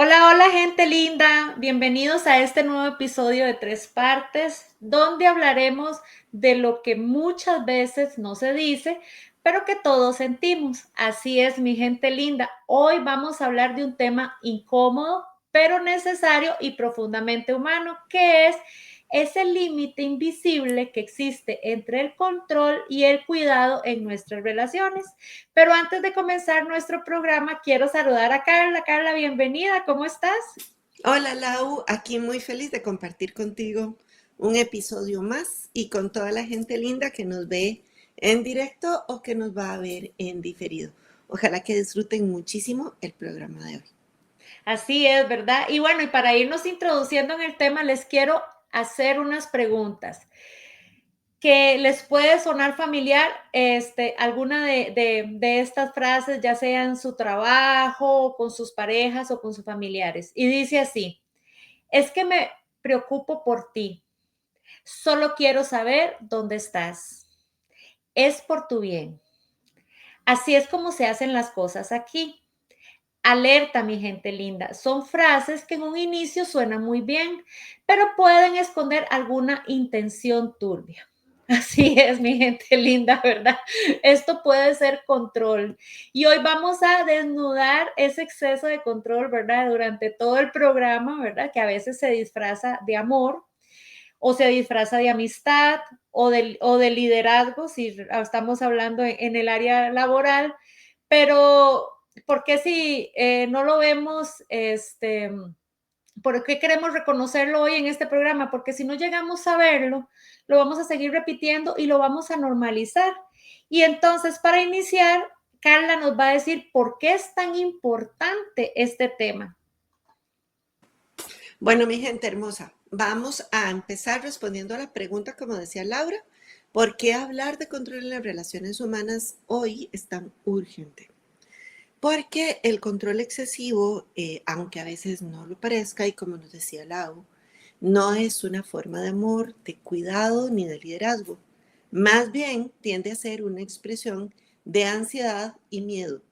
Hola, hola gente linda, bienvenidos a este nuevo episodio de Tres Partes, donde hablaremos de lo que muchas veces no se dice, pero que todos sentimos. Así es, mi gente linda, hoy vamos a hablar de un tema incómodo, pero necesario y profundamente humano, que es ese límite invisible que existe entre el control y el cuidado en nuestras relaciones. Pero antes de comenzar nuestro programa, quiero saludar a Carla. Carla, bienvenida, ¿cómo estás? Hola Lau, aquí muy feliz de compartir contigo un episodio más y con toda la gente linda que nos ve en directo o que nos va a ver en diferido. Ojalá que disfruten muchísimo el programa de hoy. Así es, ¿verdad? Y bueno, y para irnos introduciendo en el tema, les quiero hacer unas preguntas que les puede sonar familiar, alguna de estas frases, ya sea en su trabajo, con sus parejas o con sus familiares. Y dice así, es que me preocupo por ti, solo quiero saber dónde estás, es por tu bien. Así es como se hacen las cosas aquí. Alerta, mi gente linda. Son frases que en un inicio suenan muy bien, pero pueden esconder alguna intención turbia. Así es, mi gente linda, ¿verdad? Esto puede ser control. Y hoy vamos a desnudar ese exceso de control, ¿verdad? Durante todo el programa, ¿verdad? Que a veces se disfraza de amor o se disfraza de amistad o de liderazgo, si estamos hablando en el área laboral, pero ¿por qué si no lo vemos, por qué queremos reconocerlo hoy en este programa? Porque si no llegamos a verlo, lo vamos a seguir repitiendo y lo vamos a normalizar. Y entonces, para iniciar, Carla nos va a decir por qué es tan importante este tema. Bueno, mi gente hermosa, vamos a empezar respondiendo a la pregunta, como decía Laura, ¿por qué hablar de control en las relaciones humanas hoy es tan urgente? Porque el control excesivo, aunque a veces no lo parezca, y como nos decía Lau, no es una forma de amor, de cuidado ni de liderazgo. Más bien tiende a ser una expresión de ansiedad y miedo.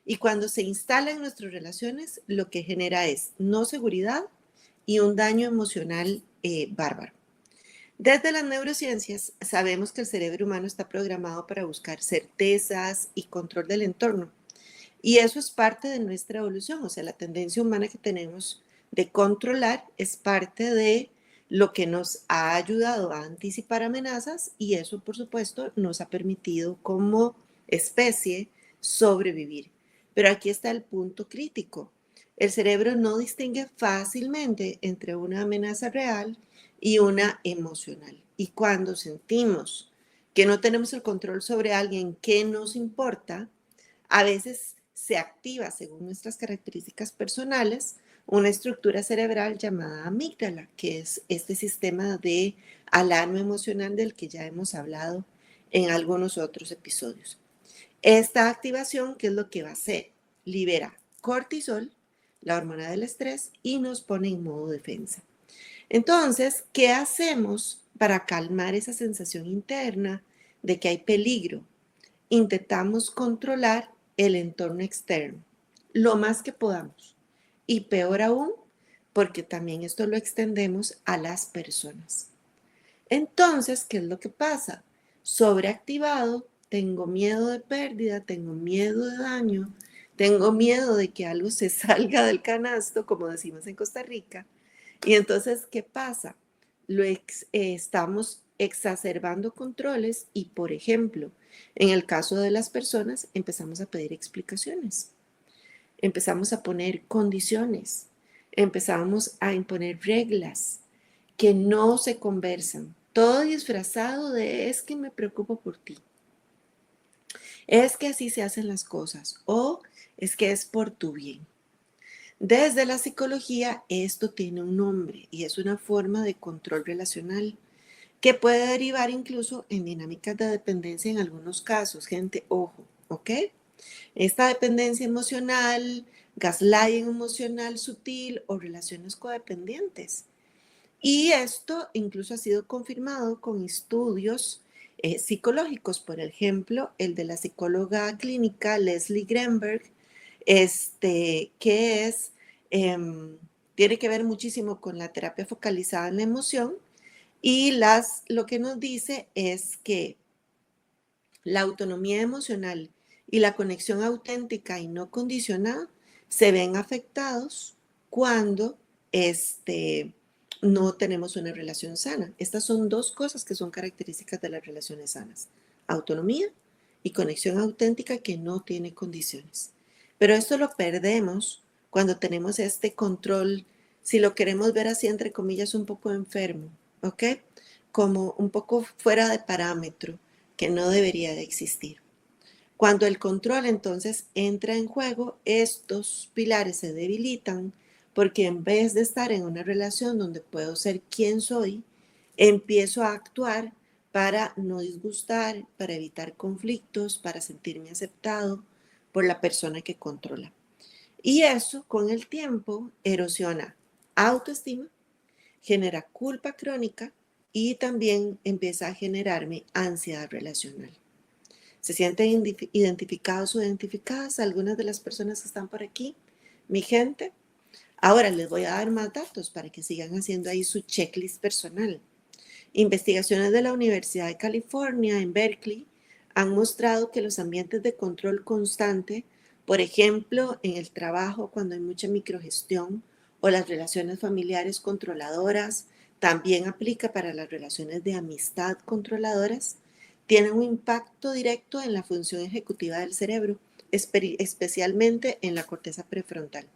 Y cuando se instala en nuestras relaciones, lo que genera es no seguridad y un daño emocional bárbaro. Desde las neurociencias sabemos que el cerebro humano está programado para buscar certezas y control del entorno. Y eso es parte de nuestra evolución, o sea, la tendencia humana que tenemos de controlar es parte de lo que nos ha ayudado a anticipar amenazas y eso, por supuesto, nos ha permitido como especie sobrevivir. Pero aquí está el punto crítico. El cerebro no distingue fácilmente entre una amenaza real y una emocional. Y cuando sentimos que no tenemos el control sobre alguien que nos importa, a veces se activa, según nuestras características personales, una estructura cerebral llamada amígdala, que es este sistema de alarma emocional del que ya hemos hablado en algunos otros episodios. Esta activación, ¿qué es lo que va a hacer? Libera cortisol, la hormona del estrés, y nos pone en modo defensa. Entonces, ¿qué hacemos para calmar esa sensación interna de que hay peligro? Intentamos controlar el entorno externo lo más que podamos. Y peor aún, porque también esto lo extendemos a las personas. Entonces, ¿qué es lo que pasa? Sobreactivado, tengo miedo de pérdida, tengo miedo de daño, tengo miedo de que algo se salga del canasto, como decimos en Costa Rica. Y entonces, ¿qué pasa? Estamos exacerbando controles y, por ejemplo, en el caso de las personas, empezamos a pedir explicaciones, empezamos a poner condiciones, empezamos a imponer reglas que no se conversan, todo disfrazado de es que me preocupo por ti, es que así se hacen las cosas o es que es por tu bien. Desde la psicología, esto tiene un nombre y es una forma de control relacional que puede derivar incluso en dinámicas de dependencia en algunos casos. Gente, ojo, ¿ok? Esta dependencia emocional, gaslighting emocional sutil o relaciones codependientes. Y esto incluso ha sido confirmado con estudios psicológicos, por ejemplo, el de la psicóloga clínica Leslie Grenberg, que es tiene que ver muchísimo con la terapia focalizada en la emoción y lo que nos dice es que la autonomía emocional y la conexión auténtica y no condicionada se ven afectados cuando no tenemos una relación sana. Estas son dos cosas que son características de las relaciones sanas: autonomía y conexión auténtica que no tiene condiciones. Pero esto lo perdemos cuando tenemos este control, si lo queremos ver así entre comillas, un poco enfermo, ¿ok? Como un poco fuera de parámetro, que no debería de existir. Cuando el control entonces entra en juego, estos pilares se debilitan porque en vez de estar en una relación donde puedo ser quien soy, empiezo a actuar para no disgustar, para evitar conflictos, para sentirme aceptado por la persona que controla. Y eso con el tiempo erosiona autoestima, genera culpa crónica y también empieza a generarme ansiedad relacional. ¿Se sienten identificados o identificadas algunas de las personas que están por aquí, mi gente? Ahora les voy a dar más datos para que sigan haciendo ahí su checklist personal. Investigaciones de la Universidad de California en Berkeley han mostrado que los ambientes de control constante, por ejemplo, en el trabajo cuando hay mucha microgestión o las relaciones familiares controladoras, también aplica para las relaciones de amistad controladoras, tienen un impacto directo en la función ejecutiva del cerebro, especialmente en la corteza prefrontal.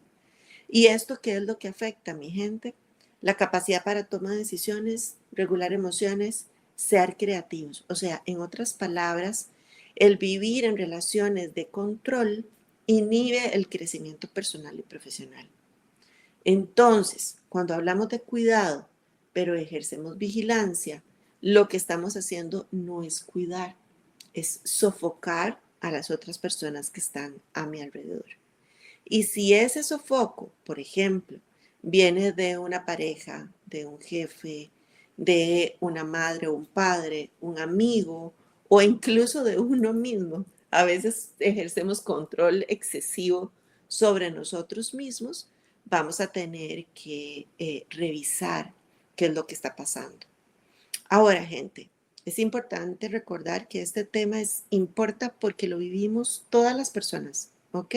¿Y esto qué es lo que afecta, mi gente? La capacidad para tomar decisiones, regular emociones, ser creativos. O sea, en otras palabras, el vivir en relaciones de control inhibe el crecimiento personal y profesional. Entonces, cuando hablamos de cuidado, pero ejercemos vigilancia, lo que estamos haciendo no es cuidar, es sofocar a las otras personas que están a mi alrededor. Y si ese sofoco, por ejemplo, viene de una pareja, de un jefe, de una madre o un padre, un amigo o incluso de uno mismo, a veces ejercemos control excesivo sobre nosotros mismos, vamos a tener que revisar qué es lo que está pasando. Ahora, gente, es importante recordar que este tema importa porque lo vivimos todas las personas, ¿ok?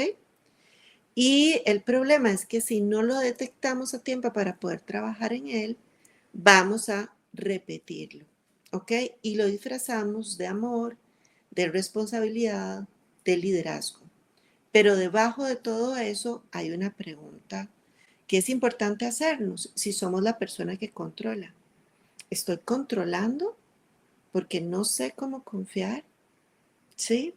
Y el problema es que si no lo detectamos a tiempo para poder trabajar en él, vamos a repetirlo, ¿ok? Y lo disfrazamos de amor, de responsabilidad, de liderazgo. Pero debajo de todo eso hay una pregunta que es importante hacernos si somos la persona que controla. ¿Estoy controlando porque no sé cómo confiar? ¿Sí?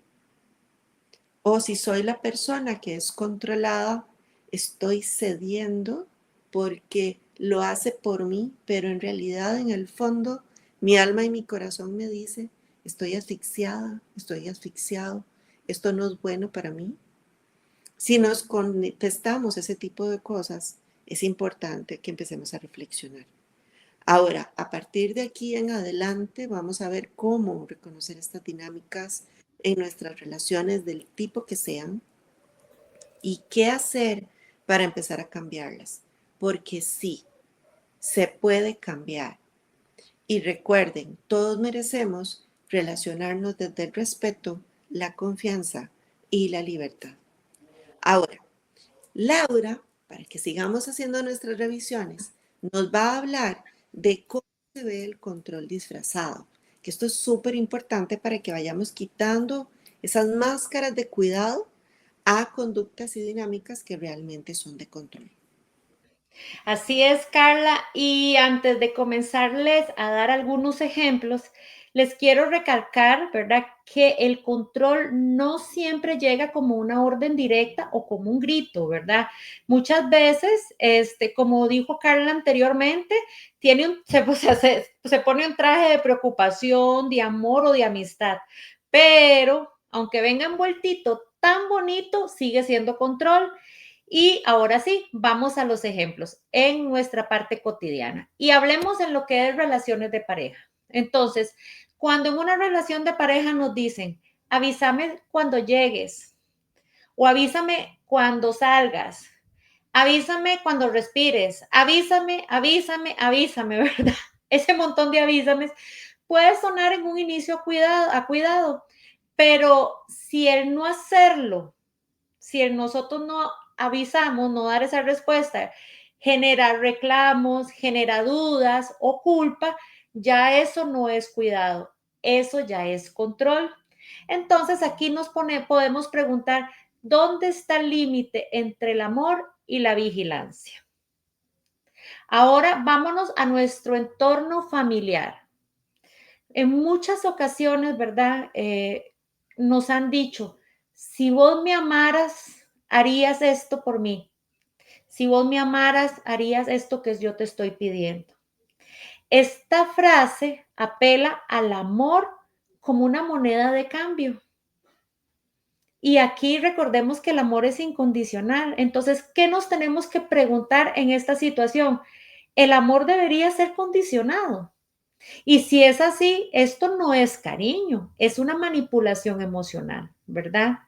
O si soy la persona que es controlada, estoy cediendo porque lo hace por mí, pero en realidad en el fondo mi alma y mi corazón me dice, estoy asfixiada, estoy asfixiado, esto no es bueno para mí. Si nos contestamos ese tipo de cosas, es importante que empecemos a reflexionar. Ahora, a partir de aquí en adelante, vamos a ver cómo reconocer estas dinámicas en nuestras relaciones del tipo que sean y qué hacer para empezar a cambiarlas. Porque sí, se puede cambiar. Y recuerden, todos merecemos relacionarnos desde el respeto, la confianza y la libertad. Ahora, Laura, para que sigamos haciendo nuestras revisiones, nos va a hablar de cómo se ve el control disfrazado, que esto es súper importante para que vayamos quitando esas máscaras de cuidado a conductas y dinámicas que realmente son de control. Así es, Carla. Y antes de comenzarles a dar algunos ejemplos, les quiero recalcar, ¿verdad?, que el control no siempre llega como una orden directa o como un grito, ¿verdad? Muchas veces, como dijo Carla anteriormente, se pone un traje de preocupación, de amor o de amistad, pero aunque venga envueltito tan bonito, sigue siendo control. Y ahora sí, vamos a los ejemplos en nuestra parte cotidiana y hablemos en lo que es relaciones de pareja. Entonces, cuando en una relación de pareja nos dicen, avísame cuando llegues o avísame cuando salgas, Avísame cuando respires, avísame, avísame, avísame, ¿verdad? Ese montón de avísames puede sonar en un inicio a cuidado, pero si el no hacerlo, si el nosotros no avisamos, no dar esa respuesta, genera reclamos, genera dudas o culpa, ya eso no es cuidado, eso ya es control. Entonces aquí podemos preguntar, ¿dónde está el límite entre el amor y la vigilancia? Ahora vámonos a nuestro entorno familiar. En muchas ocasiones, ¿verdad? Nos han dicho, si vos me amaras, harías esto por mí. Si vos me amaras, harías esto que yo te estoy pidiendo. Esta frase apela al amor como una moneda de cambio. Y aquí recordemos que el amor es incondicional. Entonces, ¿qué nos tenemos que preguntar en esta situación? El amor debería ser condicionado. Y si es así, esto no es cariño, es una manipulación emocional, ¿verdad?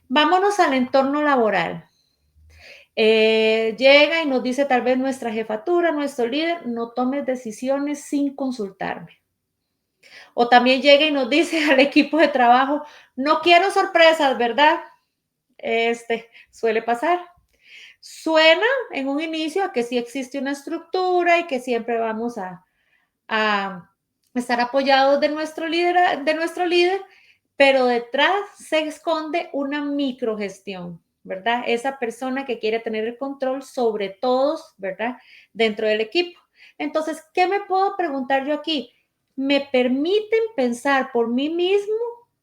Vámonos al entorno laboral. Llega y nos dice tal vez nuestra jefatura, nuestro líder, no tomes decisiones sin consultarme. O también llega y nos dice al equipo de trabajo, no quiero sorpresas, ¿verdad? Suele pasar. Suena en un inicio a que sí existe una estructura y que siempre vamos a estar apoyados de nuestro líder, pero detrás se esconde una microgestión, ¿verdad? Esa persona que quiere tener el control sobre todos, ¿verdad? Dentro del equipo. Entonces, ¿qué me puedo preguntar yo aquí? ¿Me permiten pensar por mí mismo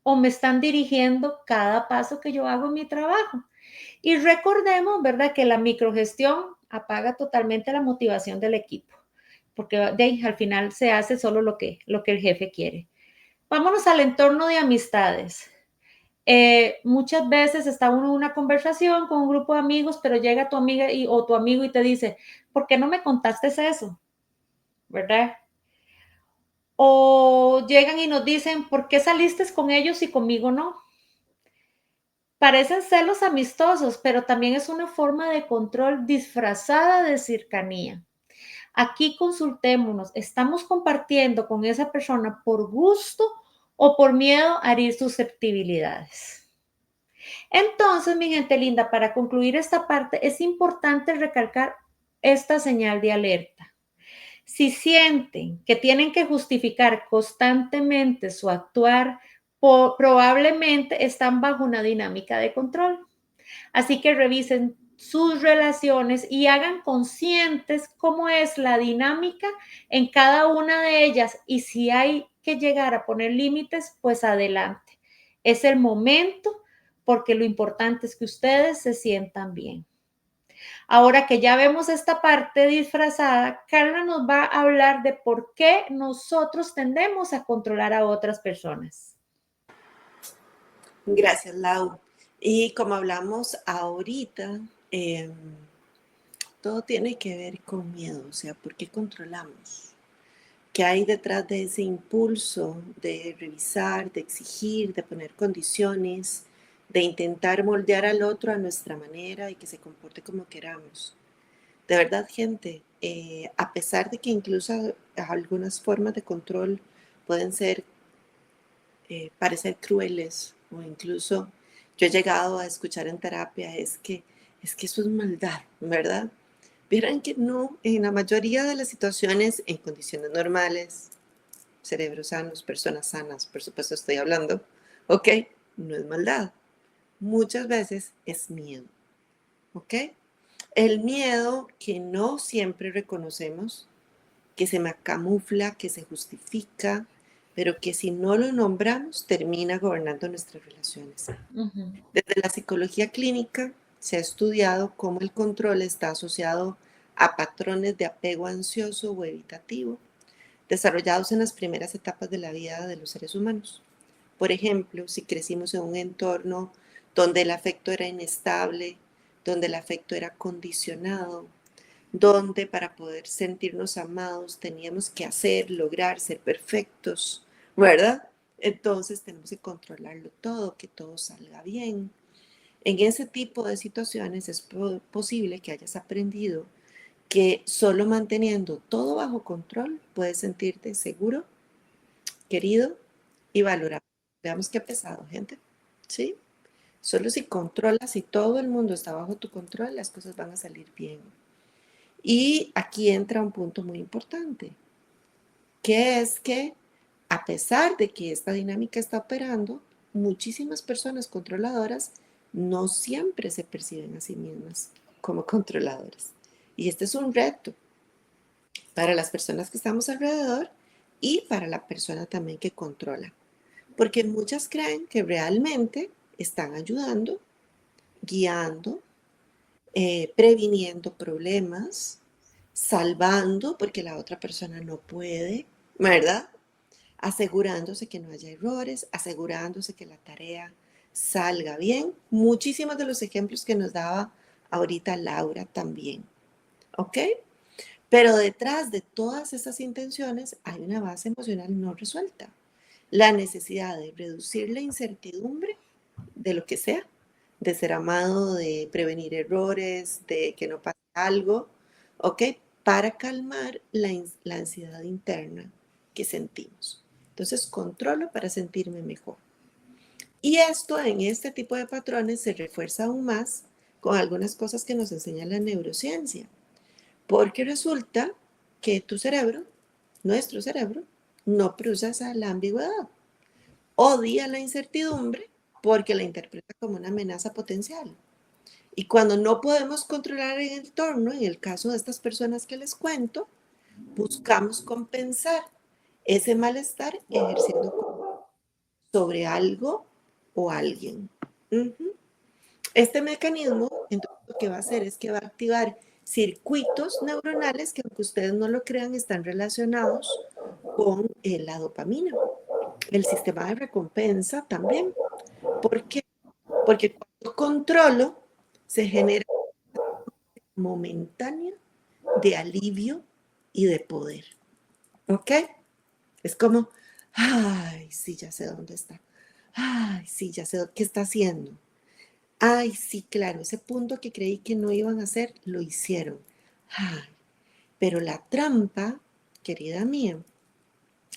o me están dirigiendo cada paso que yo hago en mi trabajo? Y recordemos, ¿verdad?, que la microgestión apaga totalmente la motivación del equipo, porque de ahí, al final se hace solo lo que el jefe quiere. Vámonos al entorno de amistades. Muchas veces está uno en una conversación con un grupo de amigos, pero llega tu amiga o tu amigo y te dice, ¿por qué no me contaste eso? ¿Verdad? O llegan y nos dicen, ¿por qué saliste con ellos y conmigo no? Parecen celos amistosos, pero también es una forma de control disfrazada de cercanía. Aquí consultémonos, ¿estamos compartiendo con esa persona por gusto o por miedo a herir susceptibilidades? Entonces, mi gente linda, para concluir esta parte, es importante recalcar esta señal de alerta. Si sienten que tienen que justificar constantemente su actuar, probablemente están bajo una dinámica de control. Así que revisen sus relaciones y hagan conscientes cómo es la dinámica en cada una de ellas. Y si hay que llegar a poner límites, pues adelante. Es el momento porque lo importante es que ustedes se sientan bien. Ahora que ya vemos esta parte disfrazada, Carla nos va a hablar de por qué nosotros tendemos a controlar a otras personas. Gracias, Lau. Y como hablamos ahorita, todo tiene que ver con miedo, o sea, ¿por qué controlamos? ¿Qué hay detrás de ese impulso de revisar, de exigir, de poner condiciones, de intentar moldear al otro a nuestra manera y que se comporte como queramos? De verdad, gente, a pesar de que incluso algunas formas de control pueden ser, parecer crueles o incluso yo he llegado a escuchar en terapia, es que eso es maldad, ¿verdad? Vieran que no, en la mayoría de las situaciones, en condiciones normales, cerebros sanos, personas sanas, por supuesto estoy hablando, ok, no es maldad. Muchas veces es miedo, ok. El miedo que no siempre reconocemos, que se camufla, que se justifica, pero que si no lo nombramos termina gobernando nuestras relaciones. Uh-huh. Desde la psicología clínica se ha estudiado cómo el control está asociado a patrones de apego ansioso o evitativo, desarrollados en las primeras etapas de la vida de los seres humanos. Por ejemplo, si crecimos en un entorno donde el afecto era inestable, donde el afecto era condicionado, donde para poder sentirnos amados teníamos que hacer, lograr, ser perfectos, ¿verdad? Entonces tenemos que controlarlo todo, que todo salga bien. En ese tipo de situaciones es posible que hayas aprendido que solo manteniendo todo bajo control puedes sentirte seguro, querido y valorado. Veamos qué pesado, gente. ¿Sí? Solo si controlas, si todo el mundo está bajo tu control, las cosas van a salir bien. Y aquí entra un punto muy importante, que es que a pesar de que esta dinámica está operando, muchísimas personas controladoras no siempre se perciben a sí mismas como controladoras. Y este es un reto para las personas que estamos alrededor y para la persona también que controla. Porque muchas creen que realmente están ayudando, guiando, previniendo problemas, salvando porque la otra persona no puede, ¿verdad? Asegurándose que no haya errores, asegurándose que la tarea salga bien. Muchísimos de los ejemplos que nos daba ahorita Laura también, ¿ok? Pero detrás de todas esas intenciones hay una base emocional no resuelta. La necesidad de reducir la incertidumbre de lo que sea, de ser amado, de prevenir errores, de que no pase algo, ¿ok? Para calmar la ansiedad interna que sentimos. Entonces, controlo para sentirme mejor. Y esto en este tipo de patrones se refuerza aún más con algunas cosas que nos enseña la neurociencia. Porque resulta que tu cerebro, nuestro cerebro, no procesa la ambigüedad. Odia la incertidumbre porque la interpreta como una amenaza potencial. Y cuando no podemos controlar el entorno, en el caso de estas personas que les cuento, buscamos compensar ese malestar ejerciendo sobre algo o alguien. Este mecanismo, entonces, lo que va a hacer es que va a activar circuitos neuronales que, aunque ustedes no lo crean, están relacionados con la dopamina, el sistema de recompensa también. ¿Por qué? Porque cuando controlo, se genera momentánea de alivio y de poder. ¿Ok? Es como, ay, sí, ya sé dónde está. Ay, sí, ya sé qué está haciendo. Ay, sí, claro, ese punto que creí que no iban a hacer, lo hicieron. Ay, pero la trampa, querida mía,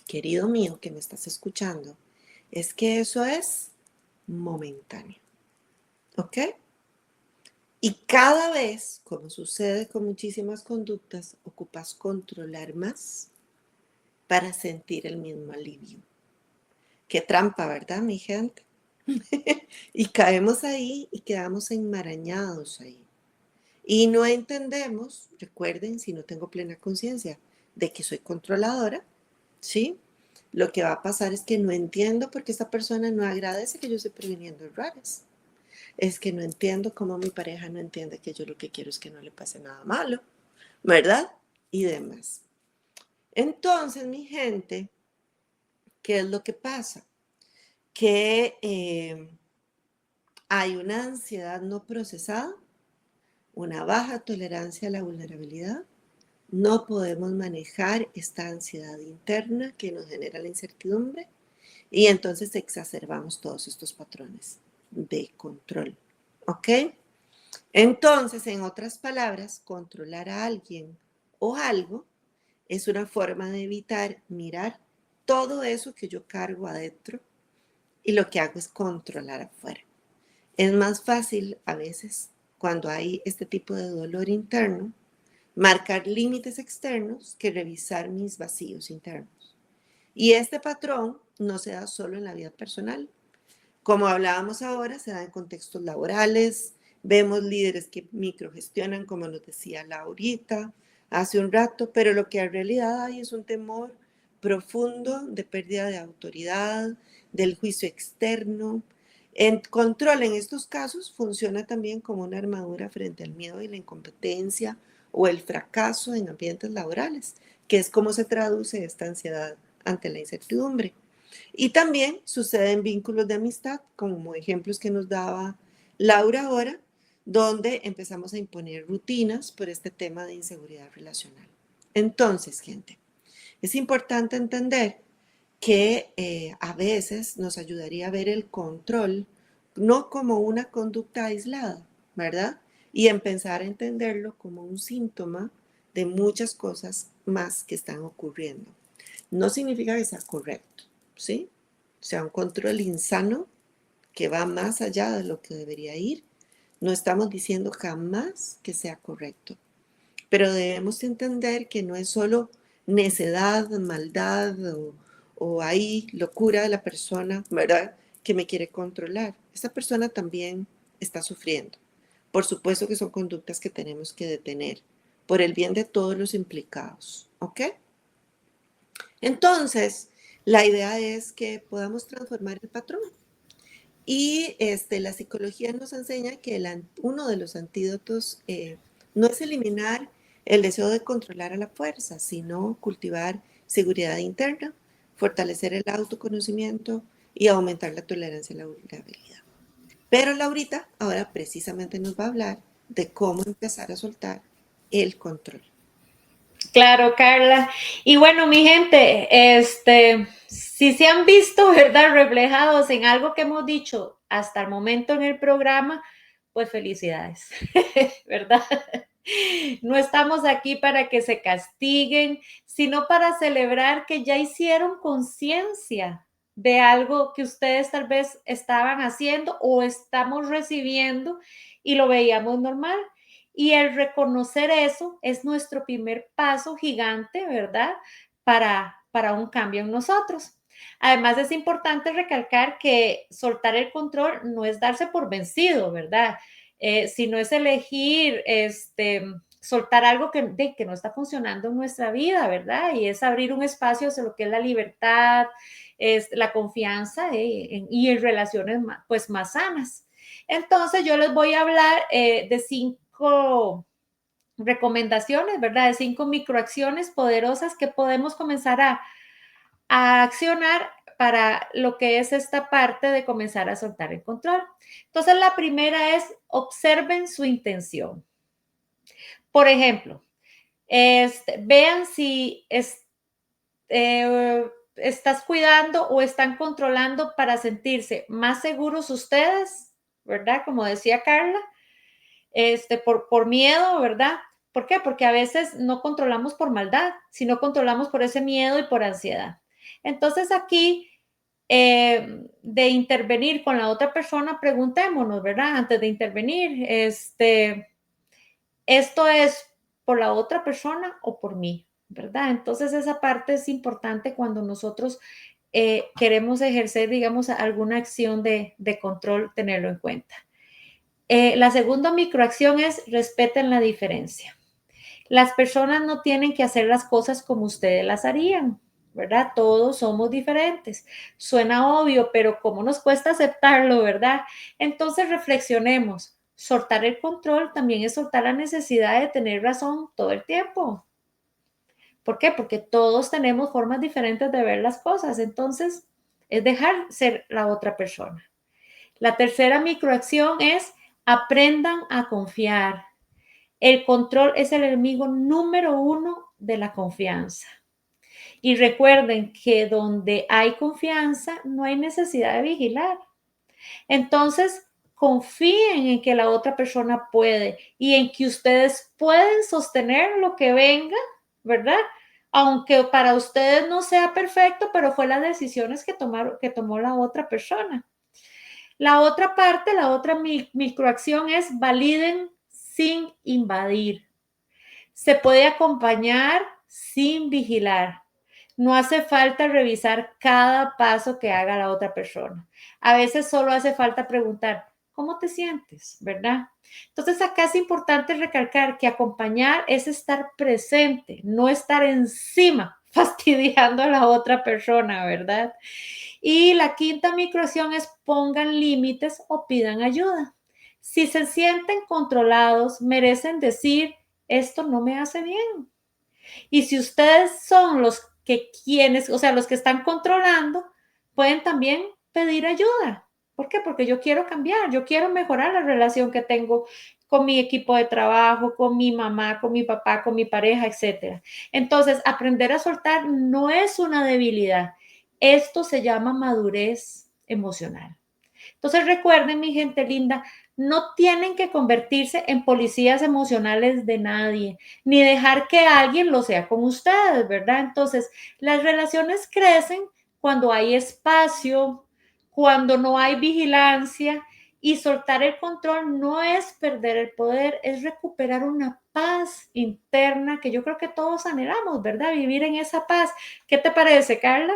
querido mío que me estás escuchando, es que eso es momentáneo. ¿Ok? Y cada vez, como sucede con muchísimas conductas, ocupas controlar más para sentir el mismo alivio. Qué trampa, ¿verdad, mi gente? Y caemos ahí y quedamos enmarañados ahí. Y no entendemos, recuerden, si no tengo plena conciencia de que soy controladora, ¿sí? Lo que va a pasar es que no entiendo por qué esta persona no agradece que yo esté previniendo errores. Es que no entiendo cómo mi pareja no entiende que yo lo que quiero es que no le pase nada malo, ¿verdad? Y demás. Entonces, mi gente, ¿qué es lo que pasa? Que hay una ansiedad no procesada, una baja tolerancia a la vulnerabilidad. No podemos manejar esta ansiedad interna que nos genera la incertidumbre y entonces exacerbamos todos estos patrones de control. ¿Ok? Entonces, en otras palabras, controlar a alguien o algo es una forma de evitar mirar todo eso que yo cargo adentro y lo que hago es controlar afuera. Es más fácil a veces cuando hay este tipo de dolor interno marcar límites externos que revisar mis vacíos internos. Y este patrón no se da solo en la vida personal. Como hablábamos ahora, se da en contextos laborales. Vemos líderes que microgestionan, como nos decía Laurita hace un rato, pero lo que en realidad hay es un temor profundo de pérdida de autoridad, del juicio externo. El control en estos casos funciona también como una armadura frente al miedo y la incompetencia o el fracaso en ambientes laborales, que es como se traduce esta ansiedad ante la incertidumbre. Y también sucede en vínculos de amistad, como ejemplos que nos daba Laura ahora, donde empezamos a imponer rutinas por este tema de inseguridad relacional. Entonces, gente, es importante entender que a veces nos ayudaría a ver el control no como una conducta aislada, ¿verdad? Y empezar a entenderlo como un síntoma de muchas cosas más que están ocurriendo. No significa que sea correcto, ¿sí? O sea, un control insano que va más allá de lo que debería ir. No estamos diciendo jamás que sea correcto, pero debemos entender que no es solo necedad, maldad o ahí locura de la persona, ¿verdad? Que me quiere controlar. Esta persona también está sufriendo. Por supuesto que son conductas que tenemos que detener por el bien de todos los implicados, ¿ok? Entonces, la idea es que podamos transformar el patrón. Y la psicología nos enseña que uno de los antídotos no es eliminar el deseo de controlar a la fuerza, sino cultivar seguridad interna, fortalecer el autoconocimiento y aumentar la tolerancia a la vulnerabilidad. Pero Laurita ahora precisamente nos va a hablar de cómo empezar a soltar el control. Claro, Carla. Y bueno, mi gente, si se han visto, ¿verdad?, reflejados en algo que hemos dicho hasta el momento en el programa, pues felicidades, ¿verdad? No estamos aquí para que se castiguen, sino para celebrar que ya hicieron conciencia de algo que ustedes tal vez estaban haciendo o estamos recibiendo y lo veíamos normal. Y el reconocer eso es nuestro primer paso gigante, ¿verdad? Para un cambio en nosotros. Además, es importante recalcar que soltar el control no es darse por vencido, ¿verdad? Sino es elegir, soltar algo que no está funcionando en nuestra vida, ¿verdad? Y es abrir un espacio hacia lo que es la libertad, es la confianza y en relaciones pues más sanas. Entonces, yo les voy a hablar de 5 recomendaciones, ¿verdad? De 5 microacciones poderosas que podemos comenzar a accionar para lo que es esta parte de comenzar a soltar el control. Entonces, la primera es observen su intención. Por ejemplo, vean si estás cuidando o están controlando para sentirse más seguros ustedes, ¿verdad? Como decía Carla, por miedo, ¿verdad? ¿Por qué? Porque a veces no controlamos por maldad, sino controlamos por ese miedo y por ansiedad. Entonces aquí, de intervenir con la otra persona, preguntémonos, ¿verdad? Antes de intervenir, ¿esto es por la otra persona o por mí? ¿Verdad? Entonces esa parte es importante cuando nosotros queremos ejercer, digamos, alguna acción de control, tenerlo en cuenta. La segunda microacción es respeten la diferencia. Las personas no tienen que hacer las cosas como ustedes las harían, ¿verdad? Todos somos diferentes. Suena obvio, pero ¿cómo nos cuesta aceptarlo, verdad? Entonces reflexionemos. Soltar el control también es soltar la necesidad de tener razón todo el tiempo. ¿Por qué? Porque todos tenemos formas diferentes de ver las cosas. Entonces, es dejar ser la otra persona. La tercera microacción es aprendan a confiar. El control es el enemigo número 1 de la confianza. Y recuerden que donde hay confianza no hay necesidad de vigilar. Entonces, confíen en que la otra persona puede y en que ustedes pueden sostener lo que venga, ¿verdad? Aunque para ustedes no sea perfecto, pero fue las decisiones que tomó la otra persona. La otra parte, la otra microacción es validen sin invadir. Se puede acompañar sin vigilar. No hace falta revisar cada paso que haga la otra persona. A veces solo hace falta preguntar, ¿cómo te sientes? ¿Verdad? Entonces acá es importante recalcar que acompañar es estar presente, no estar encima fastidiando a la otra persona, ¿verdad? Y la quinta microacción es pongan límites o pidan ayuda. Si se sienten controlados, merecen decir, esto no me hace bien. Y si ustedes son los o sea, los que están controlando, pueden también pedir ayuda. ¿Por qué? Porque yo quiero cambiar, yo quiero mejorar la relación que tengo con mi equipo de trabajo, con mi mamá, con mi papá, con mi pareja, etcétera. Entonces, aprender a soltar no es una debilidad. Esto se llama madurez emocional. Entonces recuerden, mi gente linda, no tienen que convertirse en policías emocionales de nadie, ni dejar que alguien lo sea con ustedes, ¿verdad? Entonces, las relaciones crecen cuando hay espacio, cuando no hay vigilancia, y soltar el control no es perder el poder, es recuperar una paz interna que yo creo que todos anhelamos, ¿verdad? Vivir en esa paz. ¿Qué te parece, Carla?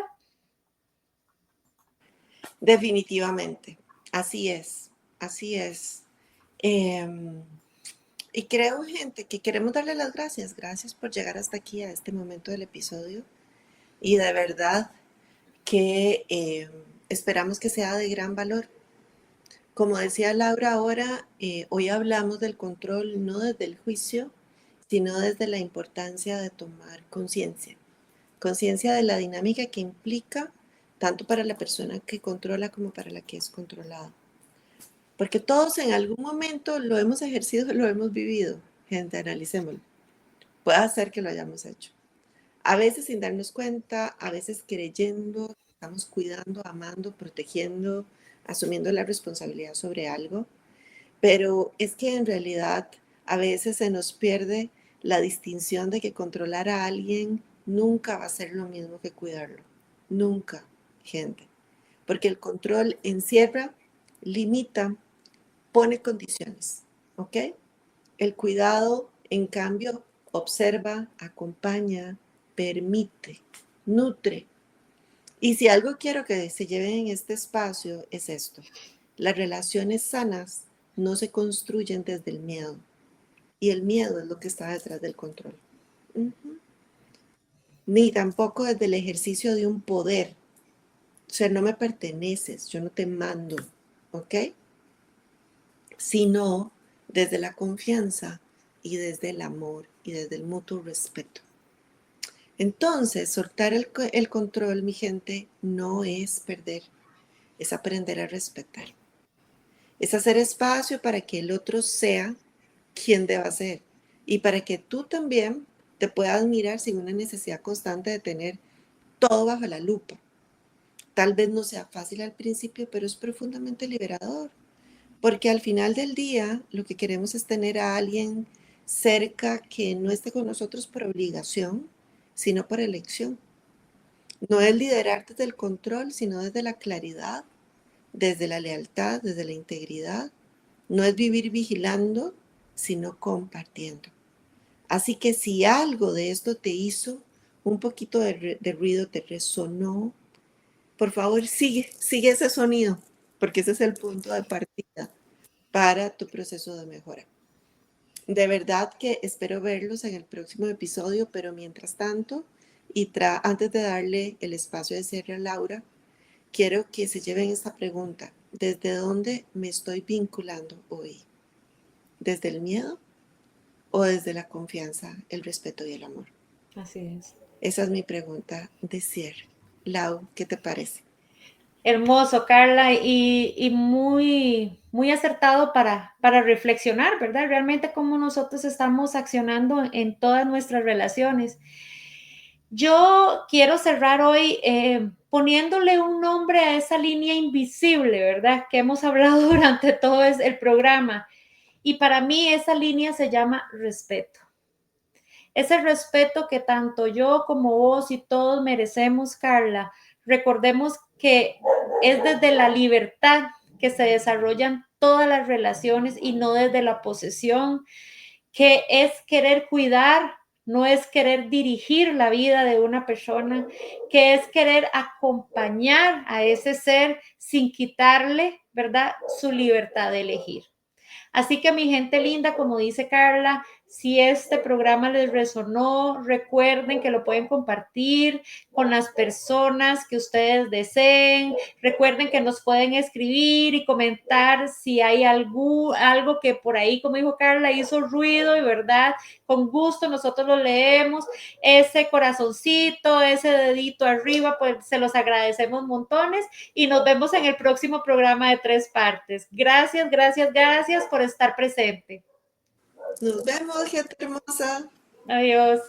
Definitivamente, así es. Eh, y creo, gente, que queremos darle las gracias. Gracias por llegar hasta aquí, a este momento del episodio. Y de verdad que esperamos que sea de gran valor. Como decía Laura ahora, hoy hablamos del control no desde el juicio, sino desde la importancia de tomar conciencia. Conciencia de la dinámica que implica tanto para la persona que controla como para la que es controlada. Porque todos en algún momento lo hemos ejercido, lo hemos vivido. Gente, analicémoslo. Puede ser que lo hayamos hecho. A veces sin darnos cuenta, a veces creyendo, estamos cuidando, amando, protegiendo, asumiendo la responsabilidad sobre algo. Pero es que en realidad a veces se nos pierde la distinción de que controlar a alguien nunca va a ser lo mismo que cuidarlo. Nunca, gente. Porque el control encierra, limita, pone condiciones, ¿ok? El cuidado, en cambio, observa, acompaña, permite, nutre. Y si algo quiero que se lleven en este espacio es esto. Las relaciones sanas no se construyen desde el miedo. Y el miedo es lo que está detrás del control. Uh-huh. Ni tampoco desde el ejercicio de un poder. O sea, no me perteneces, yo no te mando, ¿ok? Sino desde la confianza y desde el amor y desde el mutuo respeto. Entonces, soltar el control, mi gente, no es perder, es aprender a respetar. Es hacer espacio para que el otro sea quien deba ser y para que tú también te puedas mirar sin una necesidad constante de tener todo bajo la lupa. Tal vez no sea fácil al principio, pero es profundamente liberador, porque al final del día lo que queremos es tener a alguien cerca que no esté con nosotros por obligación, sino por elección. No es liderar desde el control, sino desde la claridad, desde la lealtad, desde la integridad. No es vivir vigilando, sino compartiendo. Así que si algo de esto te hizo un poquito de ruido, te resonó, por favor sigue ese sonido, porque ese es el punto de partida para tu proceso de mejora. De verdad que espero verlos en el próximo episodio, pero mientras tanto, antes de darle el espacio de cierre a Laura, quiero que se lleven esta pregunta. ¿Desde dónde me estoy vinculando hoy? ¿Desde el miedo o desde la confianza, el respeto y el amor? Así es. Esa es mi pregunta de cierre. Lau, ¿qué te parece? Hermoso, Carla, y muy, muy acertado para reflexionar, ¿verdad? Realmente cómo nosotros estamos accionando en todas nuestras relaciones. Yo quiero cerrar hoy poniéndole un nombre a esa línea invisible, ¿verdad? Que hemos hablado durante todo el programa. Y para mí esa línea se llama respeto. Ese respeto que tanto yo como vos y todos merecemos, Carla. Recordemos que es desde la libertad que se desarrollan todas las relaciones y no desde la posesión, que es querer cuidar, no es querer dirigir la vida de una persona, que es querer acompañar a ese ser sin quitarle, ¿verdad?, su libertad de elegir. Así que mi gente linda, como dice Carla, si este programa les resonó, recuerden que lo pueden compartir con las personas que ustedes deseen. Recuerden que nos pueden escribir y comentar si hay algo que por ahí, como dijo Carla, hizo ruido y verdad, con gusto nosotros lo leemos. Ese corazoncito, ese dedito arriba, pues se los agradecemos montones y nos vemos en el próximo programa de 3 partes. Gracias, gracias, gracias por estar presente. Nos vemos, gente hermosa. Adiós.